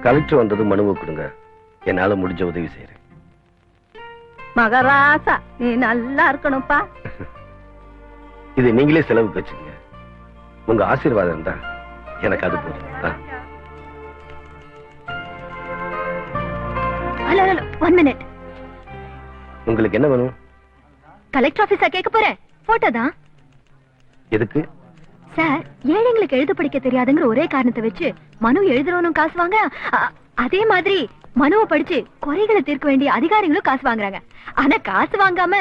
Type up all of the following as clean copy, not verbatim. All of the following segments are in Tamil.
கலெக்டர் வந்தது மனுவை கொடுங்க, என்னால முடிஞ்ச உதவி செய்யறேன். மகராசா, நீ நல்லா இருக்கணும்ப்பா. இது நீங்களே செலவுக்கு வச்சுக்கங்க. உங்க ஆசீர்வாதம் தான் எனக்கு அது போதும். One minute. உங்களுக்கு என்ன வேணும்? கலெக்டர் ஆபீஸா கேட்க போறேன். போட்டோ தான். எதுக்கு? சார், ஏழைங்களுக்கு எழுத படிக்க தெரியாதுங்கிற ஒரே காரணத்தை வச்சு மனு எழுதுறவனும் காசு வாங்க, அதே மாதிரி மனுவை படிச்சு குறைகளை தீர்க்க வேண்டிய அதிகாரிகளும் காசு வாங்குறாங்க. ஆனா காசு வாங்காம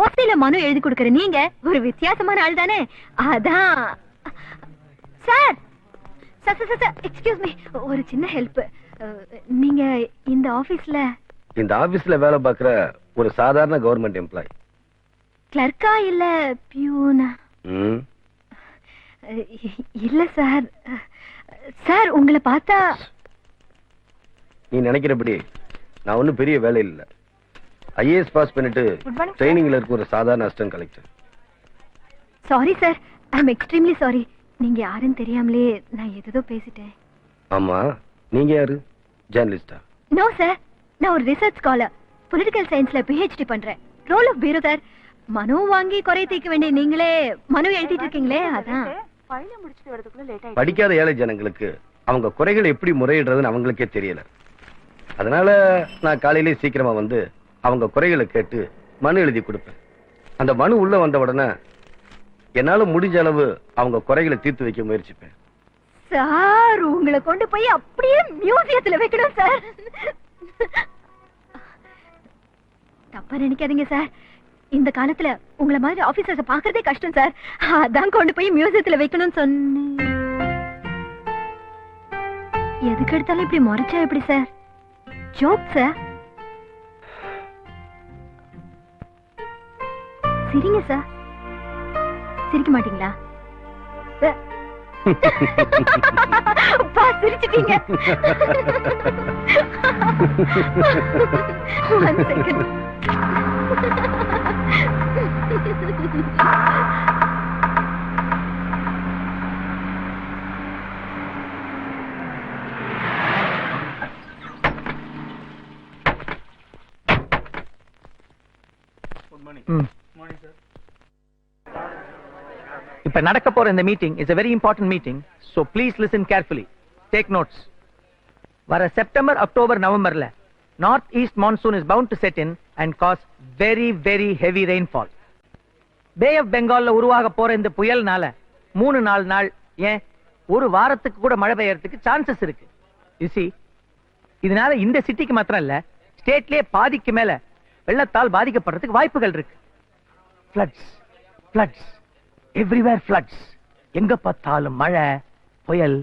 ஓசில மனு எழுதி கொடுக்கற நீங்க ஒரு வித்தியாசமான ஆள் தானே. அதான் சார். எக்ஸ்கியூஸ் மீ, ஒரு சின்ன ஹெல்ப். நீங்க இந்த ஆபீஸ்ல வேலை பார்க்கிற ஒரு சாதாரண கவர்மெண்ட் எம்ப்ளாயி. கிளர்க்கா இல்ல பியூனா? இல்ல சார். சார், உங்களை பார்த்தா நீ நினைக்கிறபடி நான் ஒன்னும் பெரிய வேலை இல்ல. ஐஏஎஸ் பாஸ் பண்ணிட்டு ட்ரைனிங்ல இருக்க ஒரு சாதாரண assistant collector. Sorry sir, I am extremely sorry. நீங்க யாருன்னு தெரியாமலே நான் ஏதோ பேசிட்டேன். ஆமா, நீங்க யாரு? ஜர்னலிஸ்டா? நோ சார், நான் ஒரு ரிசர்ச் ஸ்காலர். பொலிட்டிக்கல் சயின்ஸ்ல PhD பண்றேன். Role of bureau sir. மனு வாங்கி குறை தீர்க்க வேண்டிய நீங்களே மனு எழுதிட்டு இருக்கீங்களே, அதான். படிக்காத ஏழை ஜனங்களுக்கு அவங்க குறைகளை எப்படி முறையிடுறதுன்னு அவங்களுக்கே தெரியல. அதனால நான் காலையிலே சீக்கிரமா வந்து அவங்க குறைகளை கேட்டு மனு எழுதி கொடுப்பேன். அந்த மனு உள்ள வந்த உடனே என்னால முடிஞ்ச அளவு அவங்க குறைகளை தீர்த்து வைக்க முயற்சிப்பேன். சார், உங்களை கொண்டு போய் அப்படியே மியூசியத்துல வைக்கணும் சார். தப்பா நினைக்காதீங்க சார். இந்த காலத்துல உங்களை மாதிரி ஆபீசர்ஸ் பாக்குறதே கஷ்டம் சார். அதான் கொண்டு போய் மியூசியத்துல வைக்கணும்னு சொன்னேன். எதுக்கு எடுத்தாலும் இப்படி முறைச்சா எப்படி சார்? Joke sir. சிரிங்க சார். சிரிக்க மாட்டீங்களா? சிரிச்சிட்டீங்க. One second. இப்ப நடக்க போற இந்த meeting is a very important meeting, so please listen carefully. Take notes. வர செப்டம்பர், அக்டோபர், நவம்பர்ல north east monsoon is bound to set in and cause very very heavy rainfall. Bay of பெங்கால்ல உருவாக போற இந்த புயல்னால 3-4 நாள், ஏன் ஒரு வாரத்துக்கு கூட மழை பெய்யறதுக்கு சான்சஸ் இருக்கு. You see, இதனால இந்த சிட்டிக்கு மாத்திரம் இல்ல, ஸ்டேட்லயே பாதிக்கு மேல வெள்ளத்தால் பாதிக்கப்படுறதுக்கு வாய்ப்புகள் இருக்கு. floods everywhere, floods. எங்க பார்த்தாலும் மழை, புயல்,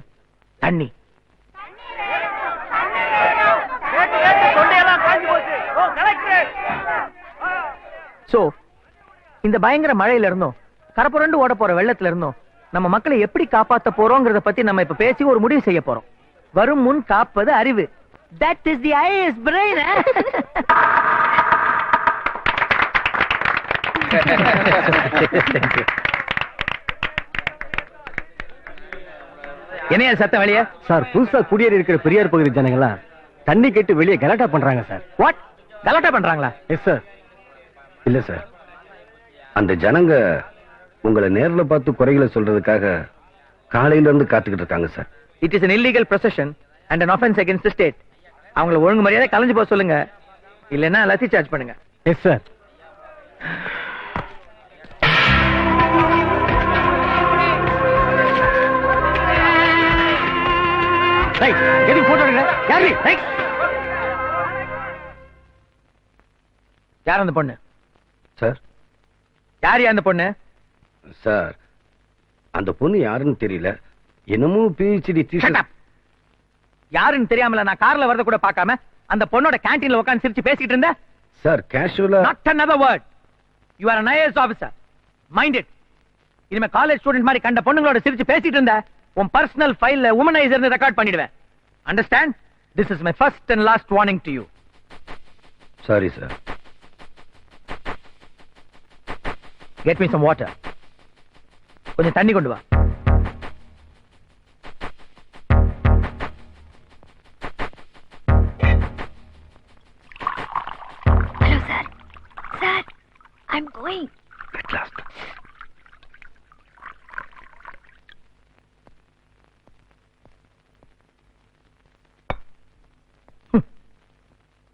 தண்ணி. சோ இந்த பயங்கர மழையில இருந்தோம், கரப்புரண்டு ஓட போற வெள்ளத்துல இருந்தோம் நம்ம மக்களை எப்படி காப்பாத்த போறோம்ங்கறத பத்தி நம்ம இப்ப பேசி ஒரு முடிவு செய்ய போறோம். வரும் முன் காப்பது அறிவு. That is the IAS brain. என்ன சத்தம் வெளியே? சார், புதுசா குடியேறி இருக்கிற பெரியார் பகுதி ஜனங்களா தண்ணி கேட்டு வெளியே கலாட்டா பண்றாங்க சார். வாட்? கலாட்டா பண்றாங்களா? Yes sir. இல்ல சார், அந்த ஜனங்க உங்களை நேர்ல பார்த்து குறைகளை சொல்றதுக்காக காலையில இருந்து காத்துக்கிட்டு இருக்காங்க sir. It is an illegal procession and an offense against the state. அவங்கள ஒழுங்கு மரியாதை கலைஞ்சு போக சொல்லுங்க, இல்லைன்னா லத்தி சார்ஜ் பண்ணுங்க. Yes sir. Right, getting photo எடுங்க. யாரு? ரைட். யார் அந்த பொண்ணு? சார். யார் அந்த பொண்ணு? சார், அந்த பொண்ணு யாருன்னு தெரியல. என்னமோ PhD Shut up. யாருன்னு தெரியாமல நான் கார்ல வரத கூட பார்க்காம அந்த பொண்ணோட கேண்டீன்ல உட்கார்ந்து சிரிச்சு பேசிட்டு இருந்த. சார், கேஷுவலா. Not another word. You are an IAS officer. Mind it. இனிமே காலேஜ் ஸ்டூடண்ட் மாதிரி கண்ட பொண்ணுங்களோட சிரிச்சு பேசிட்டு இருந்த உன் பர்சனல் ஃபைல்ல உமனைசர்னு ரெக்கார்ட் பண்ணிடுவேன். Understand? This is my first and last warning to you. Sorry, sir. Get me some water. கொஞ்சம் தண்ணி கொண்டு வா. I'm going. At last.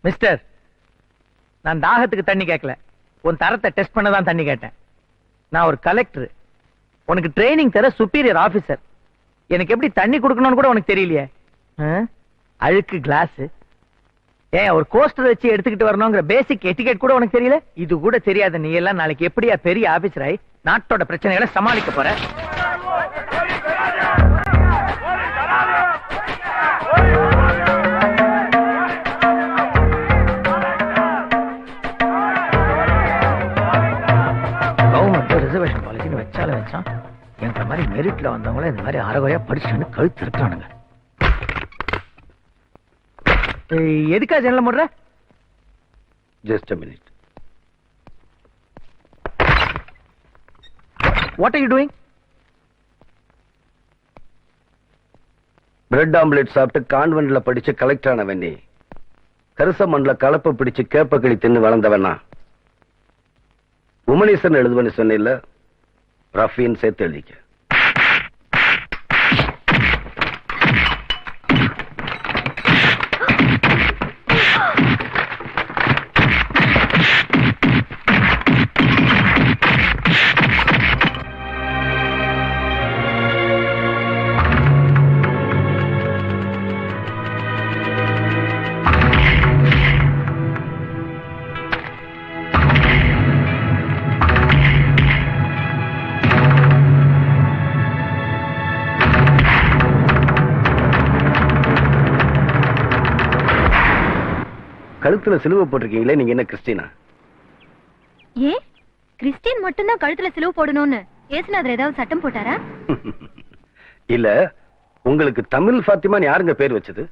Mister, நான் தாகத்துக்கு தண்ணி கேட்கல, உன் தரத்தை டெஸ்ட் பண்ண தான் தண்ணி கேட்டேன். நான் ஒரு கலெக்டர், உனக்கு ட்ரைனிங் தர சுப்பீரியர் ஆபீசர். எனக்கு எப்படி தண்ணி கொடுக்கணும்னு கூட உனக்கு தெரியலையே. அழுக்கு கிளாஸ், ஏன் ஒரு கோஸ்டர் வச்சு எடுத்துக்கிட்டு வரணுங்கிற பேசிக் எட்டிகெட் கூட உனக்கு தெரியல. இது கூட தெரியாத நீ எல்லாம் நாளைக்கு எப்படியா பெரிய ஆபீசர் ஆகி நாட்டோட பிரச்சனைகளை சமாளிக்க போற? ரிசர்வேஷன் பாலிசின்னு வச்சாலும் வச்சான், என்ற மாதிரி மெரிட்ல வந்தவங்கள இந்த மாதிரி அறகுறையா படிச்சுன்னு கழுத்து இருக்கானுங்க. எதுக்கா ஜன்னல முடுற? Just a minute. What are you doing? Bread omelette சாப்பிட்டு கான்வென்ட்ல படிச்சு கலெக்டர் ஆனவன் நீ. கருசமண்ல கலப்ப பிடிச்சு கேப்பக்களி தின்னு வளர்ந்தவனா. உமனேசன் எழுதுவன்னு சொன்னில்ல, ரஃபின்னு சேர்த்து எழுதிக்க. கழுத்துல சிலுவை போட்டிருக்கீங்களே, நீங்க என்ன கிறிஸ்டினா? ஏன் கிறிஸ்டியன் மட்டும்தான் கழுத்துல சிலுவை போடணும்னு ஏசுநாதர் ஏதாவது சட்டம் போட்டாரா? இல்ல, உங்களுக்கு தமிழ் ஃபாத்திமான்னு யாருங்க பேர் வச்சது?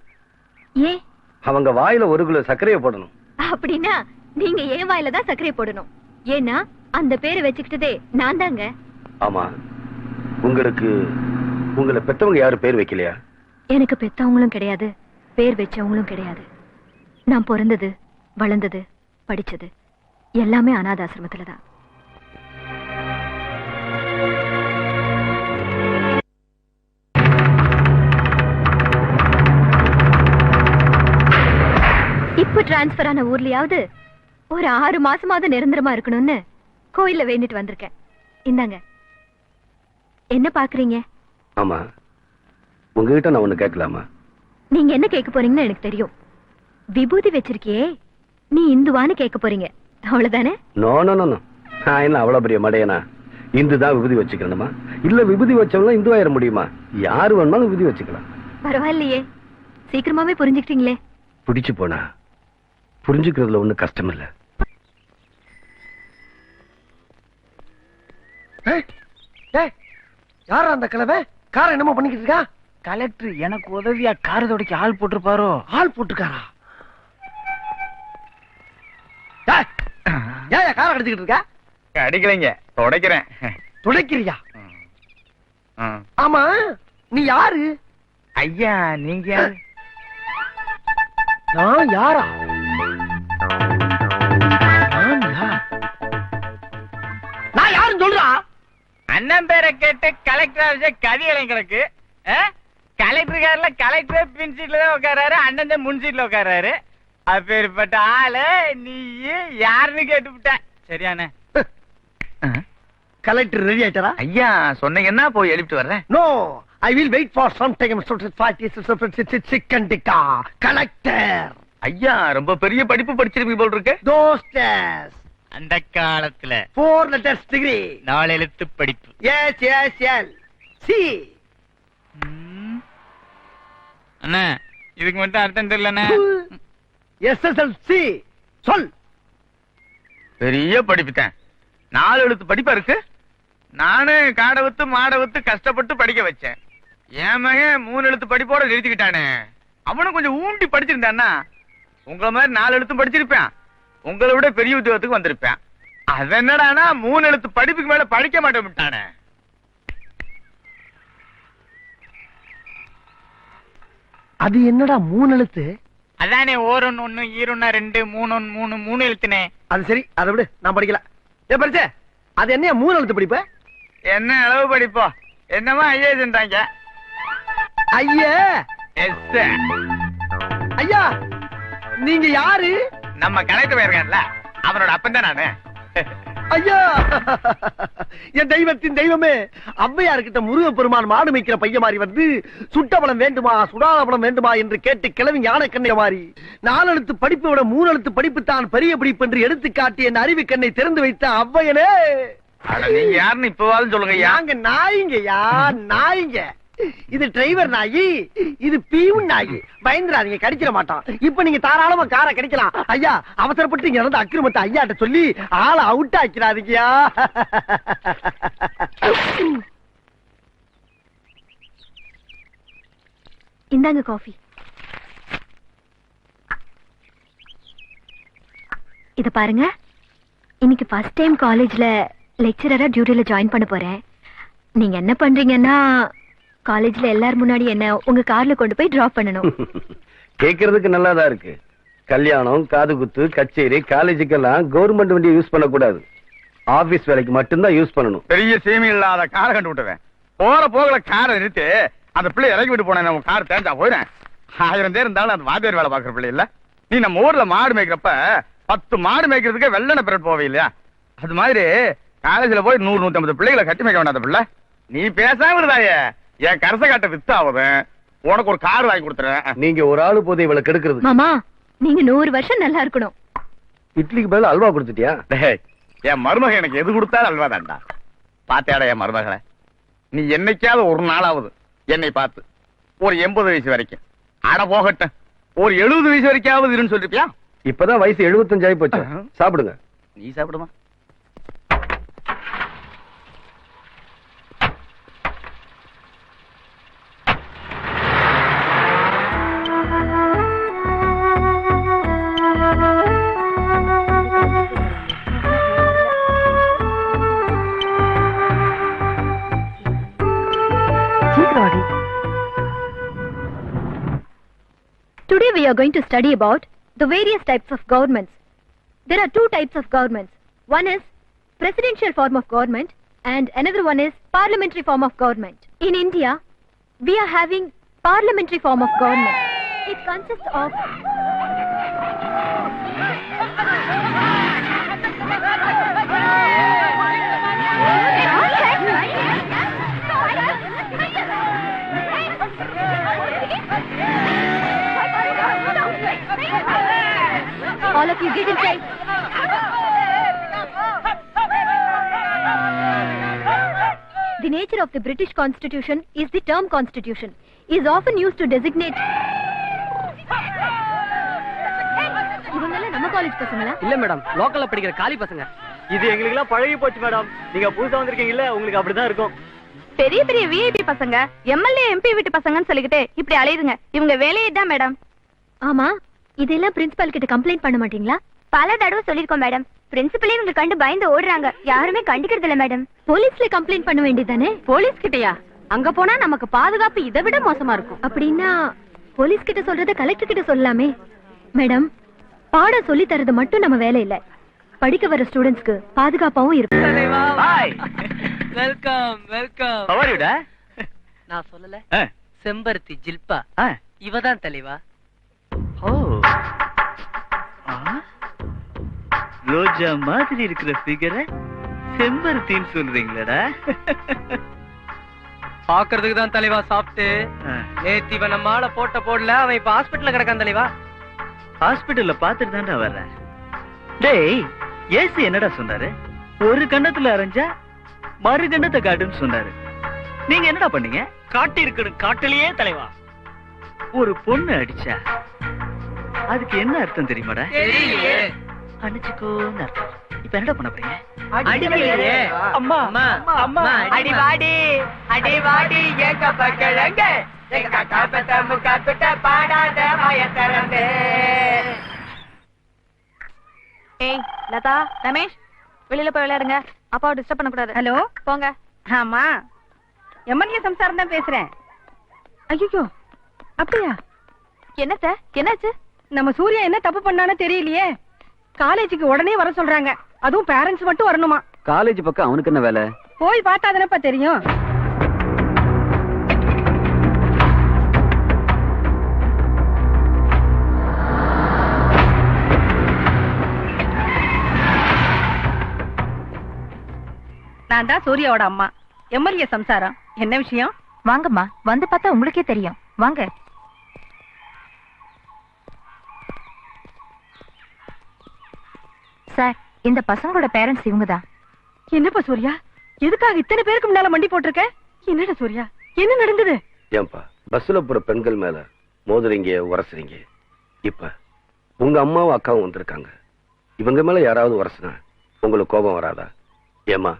ஏன் அவங்க வாயில 1 கிலோ சர்க்கரையை போடணும். அப்படின்னா நீங்க ஏன் வாயில தான் சர்க்கரை போடணும். ஏன்னா அந்த பேரை வச்சுக்கிட்டதே நான் தாங்க. ஆமா, உங்களுக்கு உங்களை பெத்தவங்க யாரும் பேர் வைக்கலையா? எனக்கு பெத்தவங்களும் கிடையாது, பேர் வச்சவங்களும் கிடையாது. நான் பிறந்தது, வளர்ந்தது, படிச்சது எல்லாமே அனாதாசிரமத்துலதான். இப்ப டிரான்ஸ்பர் ஆன ஊர்லயாவது ஒரு 6 மாசமாவது நிரந்தரமா இருக்கணும்னு கோயில்ல வேண்டிட்டு வந்திருக்கேன். இந்தாங்க. என்ன பாக்குறீங்க? ஆமா, உங்ககிட்ட நான் ஒண்ணு கேட்கலாமா? நீங்க என்ன கேட்க போறீங்கன்னு எனக்கு தெரியும். விபூதி வச்சிருக்கியே, நீ இந்துவான்னு கேட்க போறீங்க, அவ்வளவுதானே? நோ நோ நோ, நான் என்ன அவ்வளவு பெரிய மடையனா? இந்து தான் விபூதி வச்சுக்கணுமா? இல்ல விபூதி வச்சவங்க இந்துவாயிர முடியுமா? யாரு வேணுமாலும் விபூதி வச்சுக்கலாம். பரவாயில்லையே, சீக்கிரமாவே புரிஞ்சுக்கிட்டீங்களே. பிடிச்சு போனா புரிஞ்சுக்கிறதுல ஒண்ணு கஷ்டம் இல்ல. யாரா அந்த கிழமை? காரை என்னமோ பண்ணிக்கிட்டு இருக்கா? கலெக்டர் எனக்கு உதவியா கார துடைக்க ஆள் போட்டிருப்பாரோ? ஆள் போட்டுக்காரா? ஏன் காரை அடிச்சுக்கிட்டு இருக்கா? அடிக்கலைங்க, துடைக்கிறேன். துடைக்கிறியா? ஆமா, நீ யாரு? ஐயா நீங்க யாரு? நான் யாரா? நான் யாருன்னு சொல்றா? அண்ணன் பேரை கேட்டு கலெக்டர் ஆஃபீஸ் கதிகளை கிடக்கு. கலெக்டர் கார்ல கலெக்டர் பின் சீட்ல தான் உட்காராரு, அண்ணன் தான் முன் சீட்ல உட்காராரு. அப்பேற்பட்ட ஆளு நீ யாருன்னு கேட்டுவிட்ட. சரியானே? கலெக்டர் ரெடி ஆயிட்டாரா? ஐயா சொன்னீங்கன்னா போய் எழுப்பிட்டு வர்றேன். No, I will wait for some time. Chicken tikka collector. ஐயா ரொம்ப பெரிய படிப்பு படிச்சிருப்பீங்க போல் இருக்கு. தோஸ்டஸ் அந்த காலத்துல 4 letters degree, 4 எழுத்து படிப்பு. S S L C. அண்ணா இதுக்கு மட்டும் அர்த்தம் தெரியலண்ணே. SSLC சொல். பெரிய படிப்பு தான், 4 எழுத்து படிப்பா இருக்கு. நானு காடை வித்து மாடை வித்து கஷ்டப்பட்டு படிக்க வச்சேன். என் மகன் 3 எழுத்து படிப்போட நிறுத்திக்கிட்டானே. அவனும் கொஞ்சம் ஊண்டி படிச்சிருந்தான்னா உங்களை மாதிரி 4 எழுத்தும் படிச்சிருப்பேன். உங்களை விட பெரிய உத்தியோகத்துக்கு வந்திருப்பேன். அது என்னடானா 3 எழுத்து படிப்புக்கு மேல படிக்க மாட்டேன் விட்டானே. அது என்னடா 3 எழுத்து? அதானே ஓரொன்னு 1 ஈரொன்னா 2 3 3 3 எழுத்துனே. அது சரி, அதை விடு, நான் படிக்கல. பரிசு அது என்ன 3 எழுத்து படிப்பு? என்ன அளவு படிப்போ என்னமா ஐஏன்றாங்க. ஐயா எஸ் ஐயா நீங்க யாரு? நம்ம கணக்கு போயிருக்கேன்ல அவனோட அப்பன் தான் நானு. ஐயா என் தெய்வத்தின் தெய்வமே, ஔவையார்கிட்ட முருகப்பெருமான் மாடு மேய்க்கிற பையன் மாதிரி வந்து சுட்டபலம் வேண்டுமா சுடாலபலம் வேண்டுமா என்று கேட்டு கிளவி ஞான கண்ணை மாறி 4 எழுத்து படிப்பை விட 3 எழுத்து படிப்பு தான் பெரிய படிப்பு என்று எடுத்து காட்டி என் அறிவு கண்ணை திறந்து வைத்த ஔவையனே. அட நீங்க யாருன்னு இப்பவாலும் சொல்லுங்க. நாங்க நாய்ங்கய்யா நாய்ங்க. இது டிரைவர் நாயி, இது பீவன் நாயி. பயந்துராதீங்க, கடிச்சிட மாட்டான். இப்ப நீங்க தாராளமா காரை கடிக்கலாம். ஐயா அவசரப்பட்டு இங்க நடந்த அக்கிரமத்தை ஐயாட்ட சொல்லி ஆளை அவுட் ஆக்கிறாதீங்கயா. இந்தாங்க காஃபி. இத பாருங்க, இன்னைக்கு ஃபர்ஸ்ட் டைம் காலேஜ்ல லெக்சரரா டியூட்டில ஜாயின் பண்ண போறேன். நீங்க என்ன பண்றீங்கன்னா காலேஜ்ல எல்லாரும் முன்னாடி என்ன உங்க கார்ல கொண்டு போய் டிராப் பண்ணணும். கேக்குறதுக்கு நல்லாதான் இருக்கு. கல்யாணம், காது குத்து, கச்சேரி, காலேஜுக்கெல்லாம் கவர்மெண்ட் வண்டியை யூஸ் பண்ணக்கூடாது. ஆபீஸ் வேலைக்கு மட்டும்தான் யூஸ் பண்ணணும். பெரிய சீமி இல்லாத காரை கண்டு விட்டுவேன். போற போகல காரை நிறுத்தி அந்த பிள்ளை இறக்கி விட்டு போனேன். உன் கார் தேஞ்சா போயிடேன். 1000 பேர் இருந்தாலும் அந்த வாத்தியார் வேலை பாக்குற பிள்ளை இல்ல. நீ நம்ம ஊர்ல மாடு மேய்க்கிறப்ப 10 மாடு மேய்க்கிறதுக்கே வெள்ளன பிறட் போவே இல்லையா? அது மாதிரி காலேஜ்ல போய் 100-150 பிள்ளைகளை கட்டி மேய்க்க வேண்டாம். பிள்ளை நீ பேசாம இருந்தாயே, என் கரச காட்ட வித்து ஆகுது. உனக்கு ஒரு கார் வாங்கி கொடுத்துறேன். நீங்க ஒரு ஆளு போதை இவளை கெடுக்கிறது. மாமா நீங்க 100 வருஷம் நல்லா இருக்கணும். இட்லிக்கு பதில் அல்வா கொடுத்துட்டியா? என் மருமக எனக்கு எது கொடுத்தாலும் அல்வா தான்டா. பாத்தியாடா என் மருமகளை, நீ என்னைக்காவது ஒரு நாளாவது என்னை பார்த்து ஒரு 80 வயசு வரைக்கும் அட போகட்டும் ஒரு 70 வயசு வரைக்காவது இருன்னு சொல்லிருப்பியா? இப்பதான் வயசு 75 ஆகி போச்சு. சாப்பிடுங்க. நீ சாப்பிடுமா? Today we are going to study about the various types of governments. There are 2 types of governments. One is presidential form of government and another one is parliamentary form of government. In India, we are having parliamentary form of government. It consists of all of you get inside. The nature of the British Constitution is the term constitution. Is often used to designate. இவங்கெல்லாம் நம்ம காலேஜ் பசங்களா? இல்ல மேடம், லோக்கல்ல படிக்கிற காலி பசங்க. இது எங்களுக்கு எல்லாம் பழகி போச்சு மேடம். நீங்க புதுசா வந்திருக்கீங்கல்ல, உங்களுக்கு அப்படிதான் இருக்கும். பெரிய பெரிய விஐபி பசங்க, எம்எல்ஏ எம்பி வீட்டு பசங்கன்னு சொல்லிக்கிட்டு இப்படி அலையுதுங்க. இவங்க வேலையே தான் மேடம். ஆமா, இதெல்லாம் பிரின்சிபல் கிட்ட கம்ப்ளைண்ட் பண்ண மாட்டீங்களா? பல தடவை சொல்லிருக்கோம் மேடம். பிரின்சிபலே இவங்க கண்டு பயந்து ஓடுறாங்க. யாருமே கண்டிக்கிறது இல்ல மேடம். போலீஸ்ல கம்ப்ளைண்ட் பண்ண வேண்டியதானே? போலீஸ் கிட்டயா? அங்க போனா நமக்கு பாதுகாப்பு இதை விட மோசமா இருக்கும். அப்படின்னா போலீஸ் கிட்ட சொல்றத கலெக்டர் கிட்ட சொல்லலாமே. மேடம், பாடம் சொல்லி தரது மட்டும் நம்ம வேலை இல்ல, படிக்க வர ஸ்டூடெண்ட்ஸ்க்கு பாதுகாப்பாவும் இருக்கும். Hi, welcome welcome. How are you டா? நான் சொல்லல, செம்பருத்தி ஜில்பா இவதான் தலைவா. ஓ, ரோஜா மாதிரி இருக்கிற ஃபிகரை செம்பருத்தின்னு சொல்றீங்களடா? பாக்குறதுக்கு தான் தலைவா சாப்பிட்டு. நேத்து இவன் நம்ம ஆள போடல, அவன் இப்ப ஹாஸ்பிட்டல்ல கிடக்கான் தலைவா. ஹாஸ்பிடல்ல பாத்துட்டு தான்டா வர்றேன். டேய், ஏசி என்னடா சொன்னாரு? ஒரு கண்ணத்துல அரைஞ்சா மறு கண்ணத்தை காட்டுன்னு சொன்னாரு. நீங்க என்னடா பண்ணீங்க? காட்டி இருக்கணும் காட்டிலேயே தலைவா. ஒரு பொண்ணு அடிச்சா அதுக்கு என்ன அர்த்தம் தெரியுமாடா? அடிச்சுக்கோன்னு அர்த்தம். இப்ப என்னடா பண்ண போறீங்க? அடிக்கலையே. அம்மா அம்மா அடி வாடி அடி வாடி எங்க பக்கலங்க எங்க காப்பத்த முக்காத்துட்ட பாடாத வாய திறந்து. ஏய் லதா, ரமேஷ், வெளியில போய் விளையாடுங்க. அப்பாவை டிஸ்டர்ப் பண்ண கூடாது. ஹலோ, போங்க. ஆமா, எம்எல்ஏ சம்சாரம் தான் பேசுறேன். ஐயோ, அப்படியா? என்னத்த, என்னாச்சு? நம்ம சூர்யா என்ன தப்பு பண்ணானே தெரியலையே. காலேஜுக்கு உடனே வர சொல்றாங்க. அதுவும் பேரண்ட்ஸ் மட்டும் வரணுமா? காலேஜ் பக்கம் அவனுக்கு என்ன வேலை? போய் பார்த்தா தானப்பா தெரியும். நான் தான் சூர்யாவோட அம்மா, எம்எல்ஏ சம்சாரம். என்ன விஷயம்? வாங்கம்மா, வந்து பார்த்தா உங்களுக்கே தெரியும். வாங்க. சார், இந்த பசங்களோட பேரண்ட்ஸ் இவங்கதான். என்னப்பா சூர்யா, எதுக்காக இத்தனை பேருக்கு முன்னால மண்டி போட்டிருக்க? என்னடா சூர்யா, என்ன நடந்தது? ஏன்பா பஸ்ல போற பெண்கள் மேல மோதுறீங்க, உரசுறீங்க. இப்ப உங்க அம்மாவும் அக்காவும் வந்திருக்காங்க. இவங்க மேல யாராவது உரசுனா உங்களுக்கு கோபம் வராதா? ஏமா,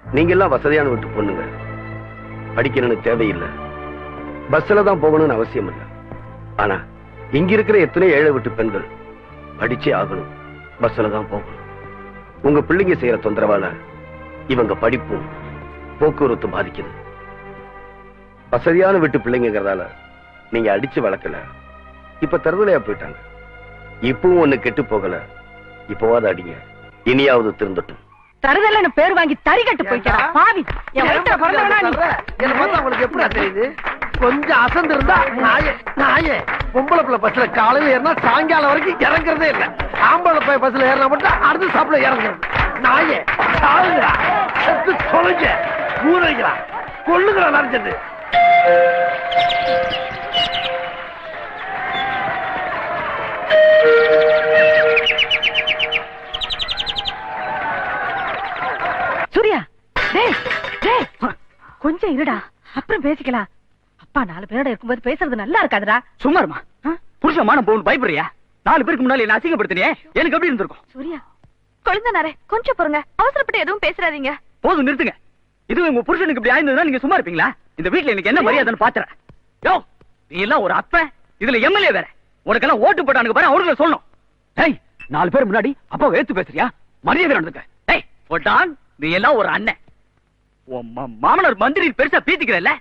நீங்க எல்லாம் வசதியான வீட்டு பொண்ணுங்க, படிக்கணும்னு தேவையில்லை, பஸ்ல தான் போகணும்னு அவசியம் இல்லை. ஆனா இங்க இருக்கிற எத்தனை ஏழை வீட்டு பெண்கள் படிச்சே ஆகணும், பஸ்ல தான் போகணும். உங்க பிள்ளைங்க செய்யற தொந்தரவால இவங்க படிப்பும் போக்குவரத்து பாதிக்குது. வசதியான வீட்டு பிள்ளைங்கிறதால நீங்க அடிச்சு வளர்க்கல, இப்ப தருதலையா போயிட்டாங்க. இப்பவும் ஒண்ணு கெட்டு போகல, இப்பவாது அடிங்க, இனியாவது திருந்தட்டும். தருதல்ல பேர் வாங்கி தறிகட்டு போய்க்கிறா பாவி. என் வயித்துல பிறந்தவனா நீ? என்ன பார்த்தா உங்களுக்கு எப்படி தெரியுது? கொஞ்சம் அசந்து இருந்தா நாயே பொம்பளை பிள்ளை பஸ்ல காலையில ஏறினா சாயங்காலம் வரைக்கும் இறங்குறதே இல்ல. ஆம்பளை போய் பஸ்ல ஏறினா மட்டும் அடுத்த சாப்பிட இறங்குறது. நாயே சாகுங்களா, செத்து தொலைஞ்ச ஊரைங்களா, கொள்ளுங்களா நினைச்சது. சூர்யா, டேய் டேய், கொஞ்சம் இருடா, அப்புறம் பேசிக்கலாம். அப்பா 4 பேரோட இருக்கும்போது பேசுறது நல்லா இருக்காதுடா. சும்மாருமா, புருஷ மானம் போகணும் பயப்படுறியா? 4 பேருக்கு முன்னால என்ன அசிங்கப்படுத்தினே, எனக்கு எப்படி இருந்திருக்கும்? சூர்யா, குழந்தைனாரே கொஞ்சம் பொறுங்க, அவசரப்பட்டு எதுவும் பேசுறாதீங்க. போதும் நிறுத்துங்க. இது உங்க புருஷனுக்கு இப்படி ஆயிருந்ததுன்னா நீங்க சும்மா இருப்பீங்களா? இந்த வீட்டுல எனக்கு என்ன மரியாதைன்னு பாத்துறேன். யோ, நீ எல்லாம் ஒரு அப்பன், இதுல எம்எல்ஏ வேற. உனக்கெல்லாம் ஓட்டு போட்டானுக்கு பாரு, அவர்களை சொல்லணும். டேய், 4 பேர் முன்னாடி அப்பா எடுத்து பேசுறியா? மரியாதை நடந்துக்க. டேய் போட்டான், நீ எல்லாம் ஒரு அண்ணன். மாமனார் மந்திரி பெருசா பீத்திக்கிறல்ல,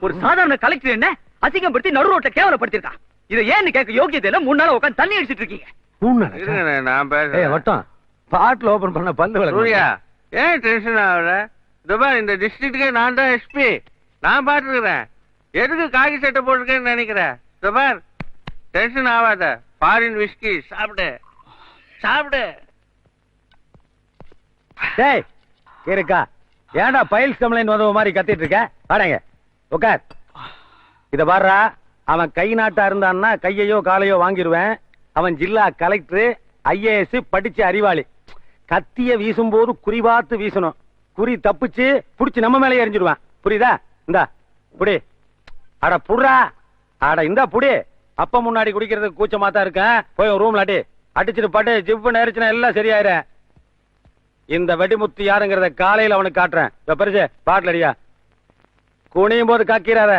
ஒரு சாதாரண கலெக்டர் என்ன அசிங்கப்படுத்தி நடு ரோட்ல கேவலப்படுத்திருக்கான். இதை ஏன்னு கேட்க யோகியதை இல்ல. 3 நாளா உட்காந்து தண்ணி அடிச்சிட்டு இருக்கீங்க. நான் பேசுறேன். வட்டம் பாட்டில் ஓபன் பண்ண பல்லு சூர்யா, ஏன் டென்ஷன் ஆகுற? இந்த டிஸ்ட்ரிக்ட்டுக்கே நான் தான் எஸ்பி, நான் பாத்துக்கிறேன். எதுக்கு காகி சட்டை போட்டிருக்கேன்னு நினைக்கிறேன்? டென்ஷன் ஆகாத. ஃபாரின் விஸ்கி சாப்பிடு சாப்பிடு. டேய் இருக்கா, ஏன்டா பைல்ஸ் கம்ப்ளைண்ட் வந்த மாதிரி கத்திட்டு இருக்க? வாடங்க உட்கார். இத பாருடா, அவன் கை நாட்டா இருந்தான்னா கையையோ காலையோ வாங்கிடுவேன். அவன் ஜில்லா கலெக்டர், ஐஏஎஸ் படிச்ச அறிவாளி. கத்திய வீசும் போது குறிபாத்து வீசணும். குறி தப்பிச்சு புடிச்சு நம்ம மேலே எரிஞ்சிடுவான். புரியுதா? இந்தா புடி. அட புடுறா, அட இந்த புடி. அப்ப முன்னாடி குடிக்கிறதுக்கு கூச்சமா தான் இருக்கேன். போய் ரூம்ல அடிச்சுட்டு பாட்டு ஜிப்பு நேரிச்சுனா எல்லாம் சரியாயிரு. இந்த வெடிமுத்து யாருங்கிறத காலையில அவனுக்கு காட்டுறேன். பரிசு பாட்டில் அடியா. குனியும் போது காக்கிறார.